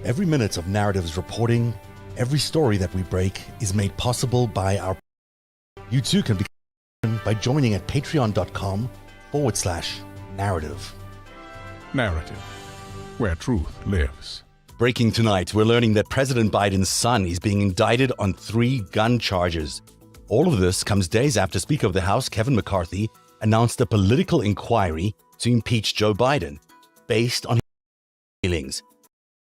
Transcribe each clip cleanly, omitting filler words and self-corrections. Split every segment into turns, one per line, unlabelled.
Every minute of Narrative's reporting, every story that we break is made possible by our... You too can become by joining at patreon.com/narrative.
Narrative, where truth lives.
Breaking tonight, we're learning that President Biden's son is being indicted on 3 gun charges. All of this comes days after Speaker of the House Kevin McCarthy announced a political inquiry to impeach Joe Biden based on his feelings.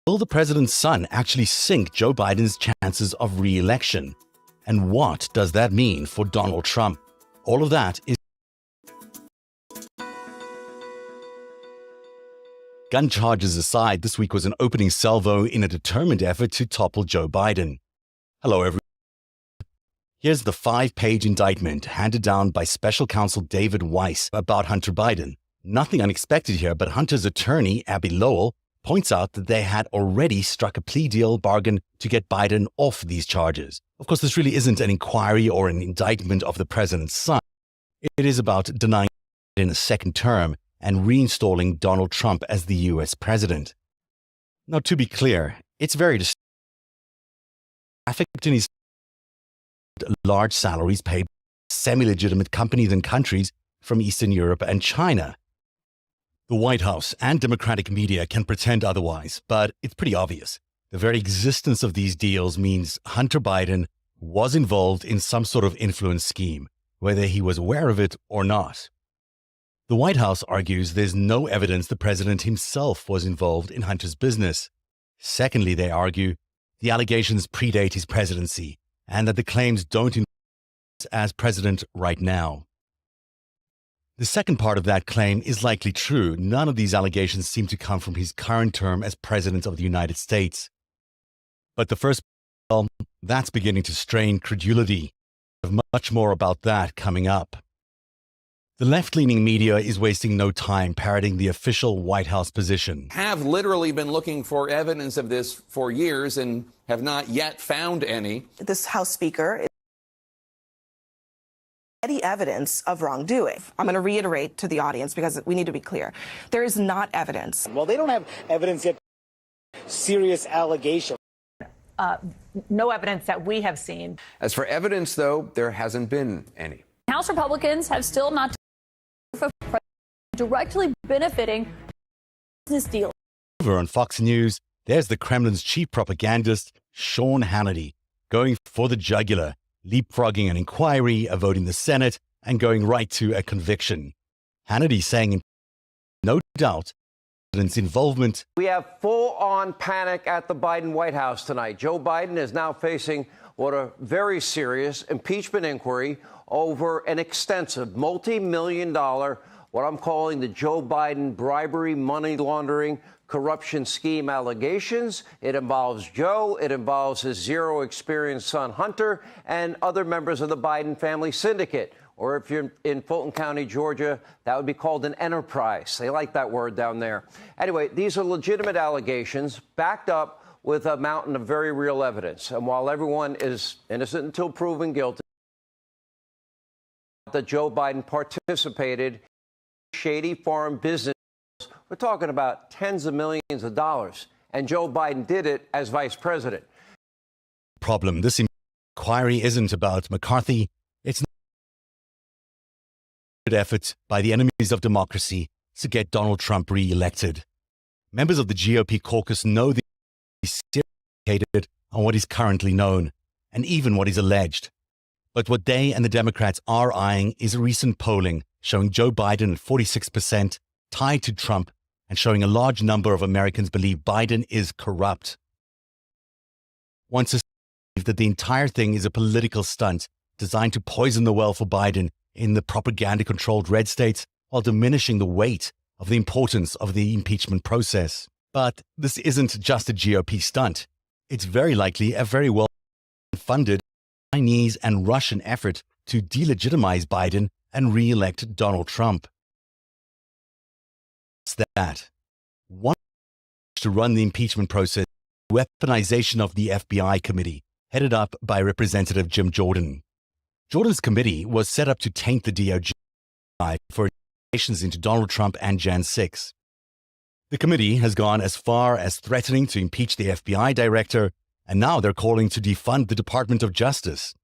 Will the president's son actually sink Joe Biden's chances of re-election? And what does that mean for Donald Trump? All of that is... Gun charges aside, this week was an opening salvo in a determined effort to topple Joe Biden. Hello, everyone. Here's the 5-page indictment handed down by Special Counsel David Weiss about Hunter Biden. Nothing unexpected here, but Hunter's attorney, Abby Lowell, points out that they had already struck a plea deal bargain to get Biden off these charges. Of course, this really isn't an inquiry or an indictment of the president's son. It is about denying in a second term and reinstalling Donald Trump as the U.S. president. Now, to be clear, it's very trafficked in his large salaries paid by semi-legitimate companies and countries from Eastern Europe and China. The White House and Democratic media can pretend otherwise, but it's pretty obvious. The very existence of these deals means Hunter Biden was involved in some sort of influence scheme, whether he was aware of it or not. The White House argues there's no evidence the president himself was involved in Hunter's business. Secondly, they argue the allegations predate his presidency and that the claims don't involve him as president right now. The second part of that claim is likely true. None of these allegations seem to come from his current term as President of the United States. But the first, well, that's beginning to strain credulity. Much more about that coming up. The left-leaning media is wasting no time parroting the official White House position.
Have literally been looking for evidence of this for years and have not yet found any.
This House Speaker is any evidence of wrongdoing. I'm going to reiterate to the audience because we need to be clear. There is not evidence.
Well, they don't have evidence yet. Serious allegation.
No evidence that we have seen.
As for evidence, though, there hasn't been any.
House Republicans have still not directly benefiting business deals.
Over on Fox News, there's the Kremlin's chief propagandist, Sean Hannity, going for the jugular, leapfrogging an inquiry, avoiding the Senate, and going right to a conviction. Hannity saying, no doubt, president's involvement.
We have full-on panic at the Biden White House tonight. Joe Biden is now facing what a very serious impeachment inquiry over an extensive multi-million-dollar, what I'm calling the Joe Biden bribery, money laundering, corruption scheme allegations. It involves Joe. It involves his zero-experience son, Hunter, and other members of the Biden family syndicate. Or if you're in Fulton County, Georgia, that would be called an enterprise. They like that word down there. Anyway, these are legitimate allegations backed up with a mountain of very real evidence. And while everyone is innocent until proven guilty, that Joe Biden participated in shady foreign business, we're talking about tens of millions of dollars. And Joe Biden did it as vice president.
Problem. This inquiry isn't about McCarthy. It's an effort by the enemies of democracy to get Donald Trump re-elected. Members of the GOP caucus know he's serious on what is currently known, and even what is alleged. But what they and the Democrats are eyeing is recent polling showing Joe Biden at 46%, tied to Trump, and showing a large number of Americans believe Biden is corrupt. Once believe that the entire thing is a political stunt designed to poison the well for Biden in the propaganda-controlled red states while diminishing the weight of the importance of the impeachment process. But this isn't just a GOP stunt. It's very likely a very well-funded Chinese and Russian effort to delegitimize Biden and re-elect Donald Trump. It's that. One to run the impeachment process, weaponization of the FBI committee, headed up by Representative Jim Jordan. Jordan's committee was set up to taint the DOJ for investigations into Donald Trump and Jan 6. The committee has gone as far as threatening to impeach the FBI director, and now they're calling to defund the Department of Justice.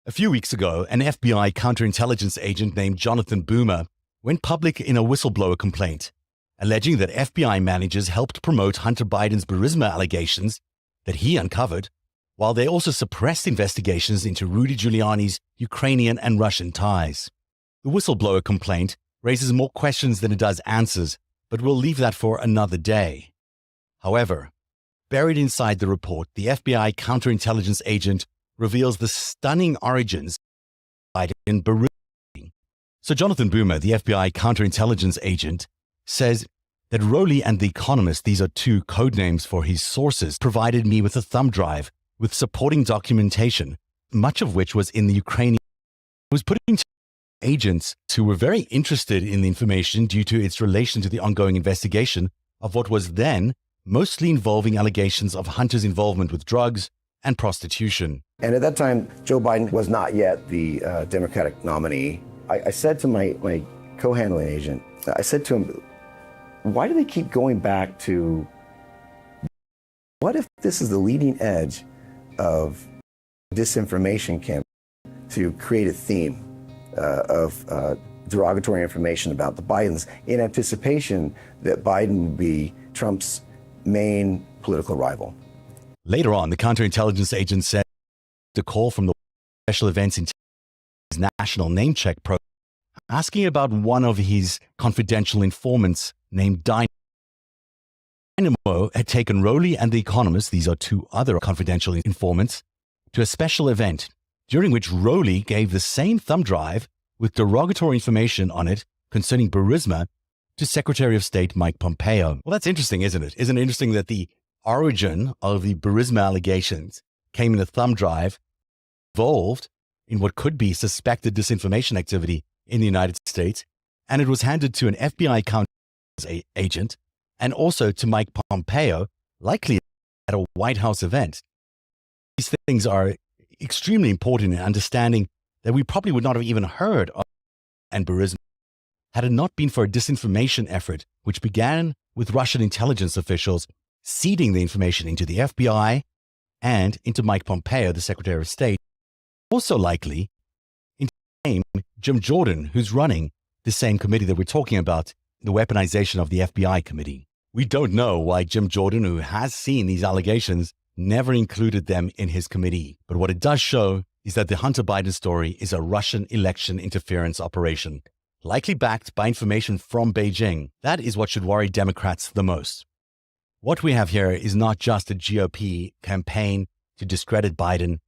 A few weeks ago, an FBI counterintelligence agent named Jonathan Boomer went public in a whistleblower complaint, alleging that FBI managers helped promote Hunter Biden's Burisma allegations that he uncovered, while they also suppressed investigations into Rudy Giuliani's Ukrainian and Russian ties. The whistleblower complaint raises more questions than it does answers, but we'll leave that for another day. However, buried inside the report, the FBI counterintelligence agent reveals the stunning origins of Biden Burisma. So Jonathan Boomer, the FBI counterintelligence agent, says that Rowley and The Economist, these are two code names for his sources, provided me with a thumb drive with supporting documentation, much of which was in the Ukrainian. It was putting to agents who were very interested in the information due to its relation to the ongoing investigation of what was then mostly involving allegations of Hunter's involvement with drugs and prostitution.
And at that time, Joe Biden was not yet the Democratic nominee. I said to my co-handling agent, I said to him, why do they keep going back to, what if this is the leading edge of disinformation campaign to create a theme of derogatory information about the Bidens in anticipation that Biden would be Trump's main political rival?
Later on, the counterintelligence agent said a call from the Special Events Intelligence National Name Check program asking about one of his confidential informants named Dynamo. Dynamo had taken Rowley and The Economist, these are two other confidential informants, to a special event during which Rowley gave the same thumb drive with derogatory information on it concerning Burisma to Secretary of State Mike Pompeo. Well, that's interesting, isn't it? Isn't it interesting that the origin of the Burisma allegations came in a thumb drive involved in what could be suspected disinformation activity in the United States, and it was handed to an FBI counterintelligence agent and also to Mike Pompeo, likely at a White House event. These things are extremely important in understanding that we probably would not have even heard of and Burisma had it not been for a disinformation effort which began with Russian intelligence officials seeding the information into the FBI and into Mike Pompeo, the Secretary of State, also likely into Jim Jordan, who's running the same committee that we're talking about, the weaponization of the FBI committee. We don't know why Jim Jordan, who has seen these allegations, never included them in his committee. But what it does show is that the Hunter Biden story is a Russian election interference operation, likely backed by information from Beijing. That is what should worry Democrats the most. What we have here is not just a GOP campaign to discredit Biden,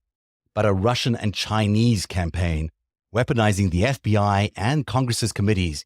but a Russian and Chinese campaign weaponizing the FBI and Congress's committees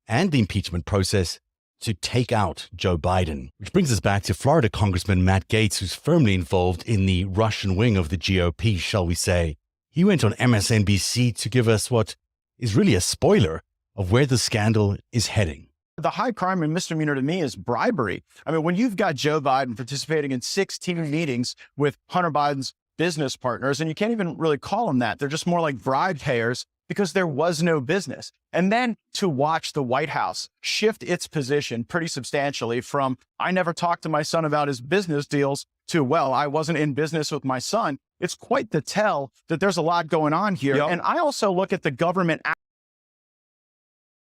and the impeachment process to take out Joe Biden. Which brings us back to Florida Congressman Matt Gaetz, who's firmly involved in the Russian wing of the GOP, shall we say. He went on MSNBC to give us what is really a spoiler of where the scandal is heading.
The high crime and misdemeanor to me is bribery. I mean, when you've got Joe Biden participating in 16 meetings with Hunter Biden's business partners, and you can't even really call them that. They're just more like bribe payers because there was no business. And then to watch the White House shift its position pretty substantially from, I never talked to my son about his business deals, to, well, I wasn't in business with my son. It's quite the tell that there's a lot going on here. Yep. And I also look at the government.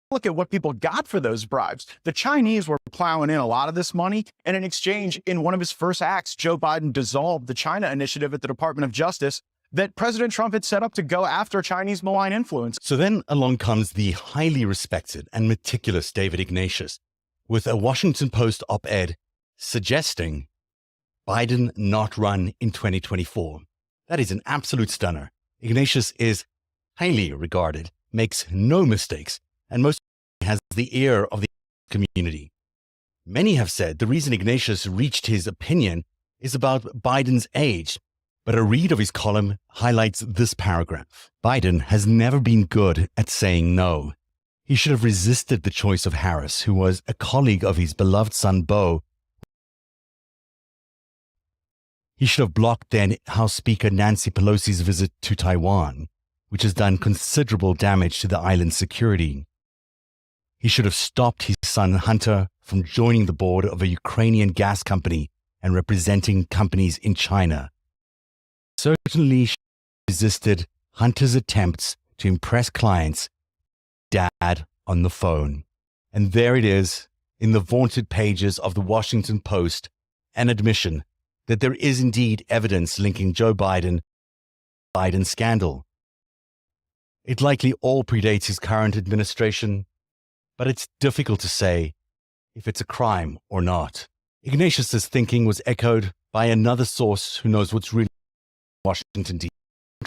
Look at what people got for those bribes. The Chinese were plowing in a lot of this money, and in exchange, in one of his first acts, Joe Biden dissolved the China initiative at the Department of Justice that President Trump had set up to go after Chinese malign influence.
So then along comes the highly respected and meticulous David Ignatius with a Washington Post op-ed suggesting Biden not run in 2024. That is an absolute stunner. Ignatius is highly regarded, makes no mistakes, and most has the ear of the community. Many have said the reason Ignatius reached his opinion is about Biden's age, but a read of his column highlights this paragraph. Biden has never been good at saying no. He should have resisted the choice of Harris, who was a colleague of his beloved son Beau. He should have blocked then House Speaker Nancy Pelosi's visit to Taiwan, which has done considerable damage to the island's security. He should have stopped his son Hunter from joining the board of a Ukrainian gas company and representing companies in China. Certainly she resisted Hunter's attempts to impress clients, dad on the phone. And there it is in the vaunted pages of the Washington Post, an admission that there is indeed evidence linking Joe Biden to the Biden scandal. It likely all predates his current administration, but it's difficult to say if it's a crime or not. Ignatius's thinking was echoed by another source who knows what's really in Washington, D.C.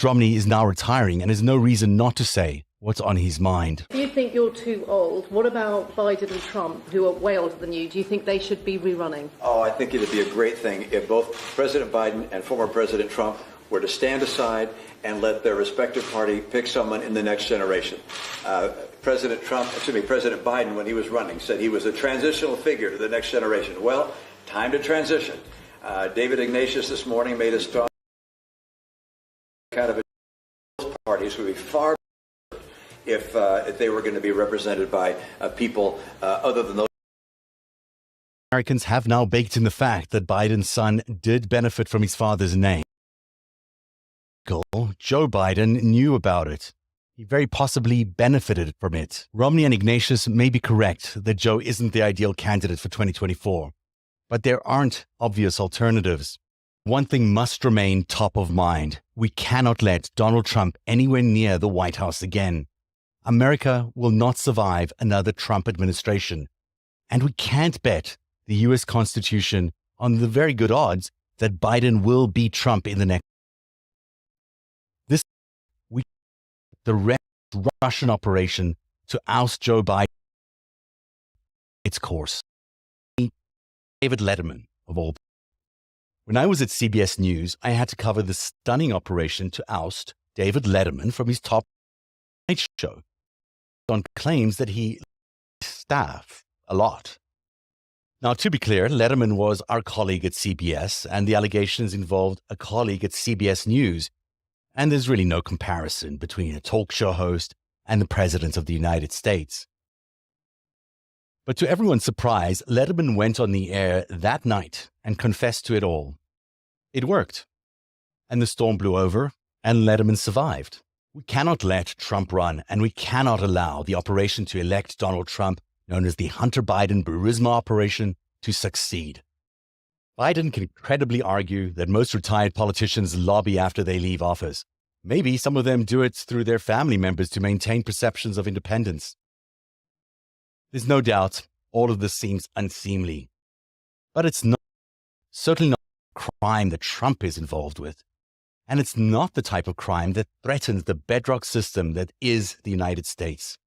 Romney is now retiring and has no reason not to say what's on his mind.
If you think you're too old, what about Biden and Trump, who are way older than you? Do you think they should be rerunning?
Oh, I think it'd be a great thing if both President Biden and former President Trump were to stand aside and let their respective party pick someone in the next generation. President Biden, when he was running, said he was a transitional figure to the next generation. Well, time to transition. David Ignatius this morning made a strong kind of both parties would be far better if they were going to be represented by people other than those.
Americans have now baked in the fact that Biden's son did benefit from his father's name. Joe Biden knew about it. He very possibly benefited from it. Romney and Ignatius may be correct that Joe isn't the ideal candidate for 2024, but there aren't obvious alternatives. One thing must remain top of mind. We cannot let Donald Trump anywhere near the White House again. America will not survive another Trump administration. And we can't bet the U.S. Constitution on the very good odds that Biden will beat Trump in the next. The Russian operation to oust Joe Biden its course. David Letterman, of all. When I was at CBS News, I had to cover the stunning operation to oust David Letterman from his top night show on claims that he staff a lot. Now, to be clear, Letterman was our colleague at CBS, and the allegations involved a colleague at CBS News. And there's really no comparison between a talk show host and the President of the United States. But to everyone's surprise, Letterman went on the air that night and confessed to it all. It worked. And the storm blew over, and Letterman survived. We cannot let Trump run, and we cannot allow the operation to elect Donald Trump, known as the Hunter Biden Burisma operation, to succeed. Biden can credibly argue that most retired politicians lobby after they leave office. Maybe some of them do it through their family members to maintain perceptions of independence. There's no doubt all of this seems unseemly. But it's not, certainly not a crime that Trump is involved with. And it's not the type of crime that threatens the bedrock system that is the United States.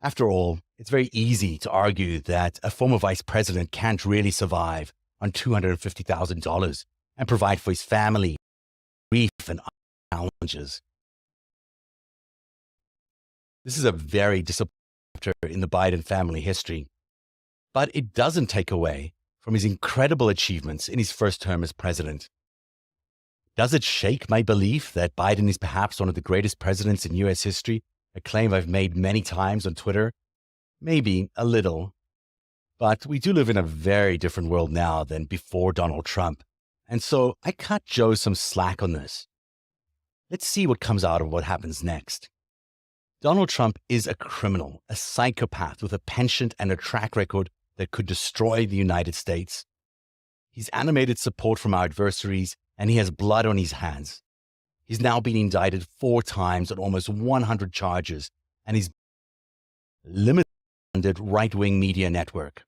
After all, it's very easy to argue that a former vice president can't really survive on $250,000 and provide for his family, grief, and other challenges. This is a very disappointing chapter in the Biden family history, but it doesn't take away from his incredible achievements in his first term as president. Does it shake my belief that Biden is perhaps one of the greatest presidents in U.S. history, a claim I've made many times on Twitter? Maybe a little. But we do live in a very different world now than before Donald Trump. And so I cut Joe some slack on this. Let's see what comes out of what happens next. Donald Trump is a criminal, a psychopath with a penchant and a track record that could destroy the United States. He's animated support from our adversaries, and he has blood on his hands. He's now been indicted 4 times on almost 100 charges, and he's limited right-wing media network.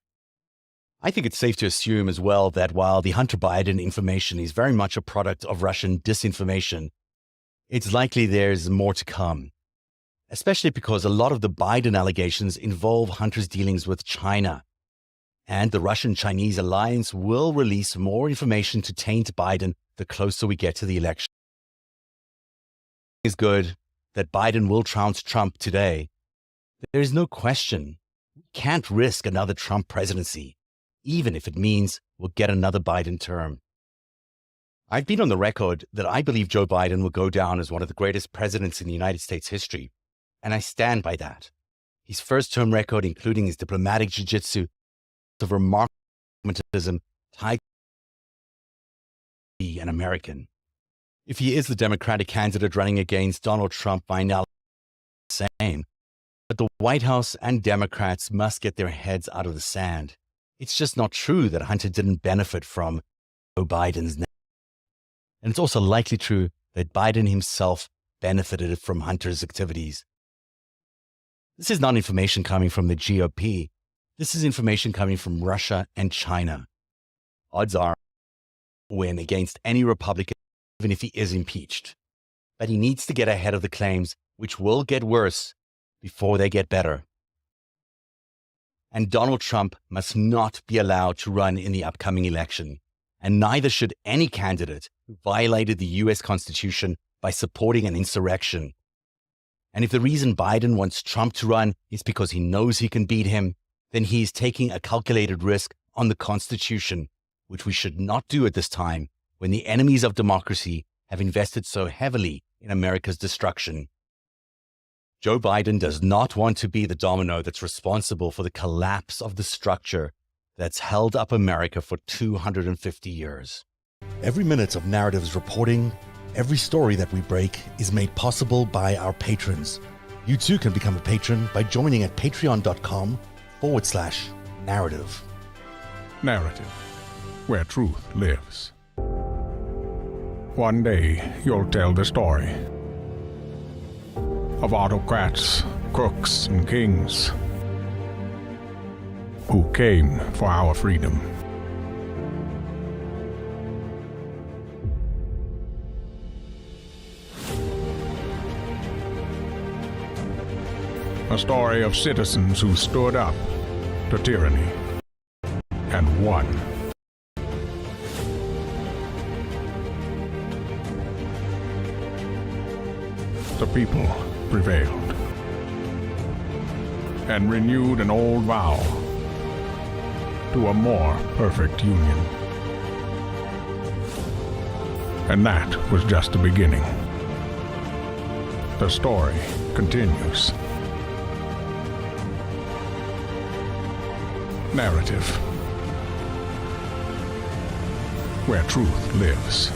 I think it's safe to assume as well that while the Hunter Biden information is very much a product of Russian disinformation, it's likely there's more to come, especially because a lot of the Biden allegations involve Hunter's dealings with China. And the Russian-Chinese alliance will release more information to taint Biden the closer we get to the election. It's good that Biden will trounce Trump today. There is no question we can't risk another Trump presidency, even if it means we'll get another Biden term. I've been on the record that I believe Joe Biden will go down as one of the greatest presidents in the United States history, and I stand by that. His first-term record, including his diplomatic jiu-jitsu, of remarkable pragmatism, tied to be an American. If he is the Democratic candidate running against Donald Trump, by now the same. But the White House and Democrats must get their heads out of the sand. It's just not true that Hunter didn't benefit from Joe Biden's name. And it's also likely true that Biden himself benefited from Hunter's activities. This is not information coming from the GOP. This is information coming from Russia and China. Odds are he'll win against any Republican, even if he is impeached. But he needs to get ahead of the claims, which will get worse before they get better. And Donald Trump must not be allowed to run in the upcoming election, and neither should any candidate who violated the U.S. Constitution by supporting an insurrection. And if the reason Biden wants Trump to run is because he knows he can beat him, then he is taking a calculated risk on the Constitution, which we should not do at this time when the enemies of democracy have invested so heavily in America's destruction. Joe Biden does not want to be the domino that's responsible for the collapse of the structure that's held up America for 250 years.
Every minute of Narrative's reporting, every story that we break is made possible by our patrons. You too can become a patron by joining at patreon.com/narrative.
Narrative, where truth lives. One day, you'll tell the story of autocrats, crooks, and kings who came for our freedom. A story of citizens who stood up to tyranny and won. The people prevailed and renewed an old vow to a more perfect union. And that was just the beginning. The story continues. Narrative, where truth lives.